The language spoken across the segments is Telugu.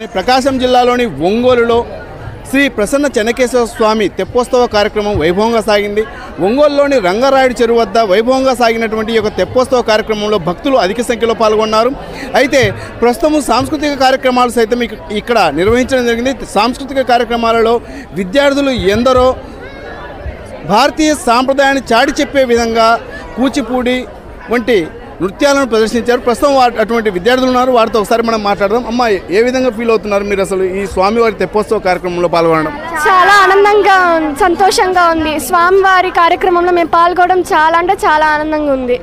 ప్రకాశం జిల్లాలోని ఒంగోలులో శ్రీ ప్రసన్న చెన్నకేశవ స్వామి తెప్పోత్సవ కార్యక్రమం వైభవంగా సాగింది. ఒంగోలులోని రంగరాయుడు చెరువు వద్ద వైభవంగా సాగినటువంటి ఈ యొక్క తెప్పోత్సవ కార్యక్రమంలో భక్తులు అధిక సంఖ్యలో పాల్గొన్నారు. అయితే ప్రస్తుతం సాంస్కృతిక కార్యక్రమాలు సైతం ఇక్కడ నిర్వహించడం జరిగింది. సాంస్కృతిక కార్యక్రమాలలో విద్యార్థులు ఎందరో భారతీయ సాంప్రదాయాన్ని చాటి చెప్పే విధంగా కూచిపూడి వంటి నృత్యాలను ప్రదర్శించారు. ప్రస్తుతం అటువంటి విద్యార్థులు ఉన్నారు, వారితో ఒకసారి మనం మాట్లాడదాం. అమ్మ, ఏ విధంగా ఫీల్ అవుతున్నారు మీరు అసలు ఈ స్వామివారి తెప్పోత్సవ కార్యక్రమంలో పాల్గొనడం? చాలా ఆనందంగా సంతోషంగా ఉంది. స్వామివారి కార్యక్రమంలో మేము పాల్గొనడం చాలా అంటే చాలా ఆనందంగా ఉంది.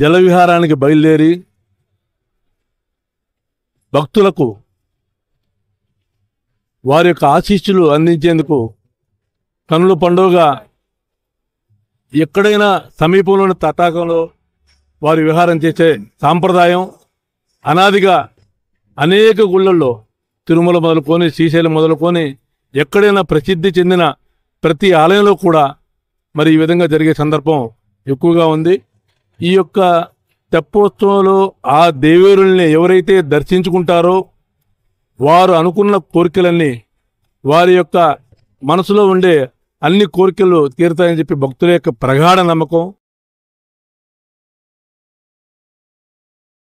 జల విహారానికి బయలుదేరి భక్తులకు వారి యొక్క ఆశీస్సులు అందించేందుకు కనుల పండుగగా ఎక్కడైనా సమీపంలోని తటాకంలో వారి విహారం చేసే సాంప్రదాయం అనాదిగా అనేక గుళ్ళల్లో తిరుమల మొదలుకొని శ్రీశైలం మొదలుకొని ఎక్కడైనా ప్రసిద్ధి చెందిన ప్రతి ఆలయంలో కూడా మరి ఈ విధంగా జరిగే సందర్భం ఎక్కువగా ఉంది. ఈ యొక్క తెప్పోత్సవంలో ఆ దేవేరుల్ని ఎవరైతే దర్శించుకుంటారో వారు అనుకున్న కోరికలన్నీ, వారి యొక్క మనసులో ఉండే అన్ని కోరికలు తీరుతాయని చెప్పి భక్తుల యొక్క ప్రగాఢ నమ్మకం.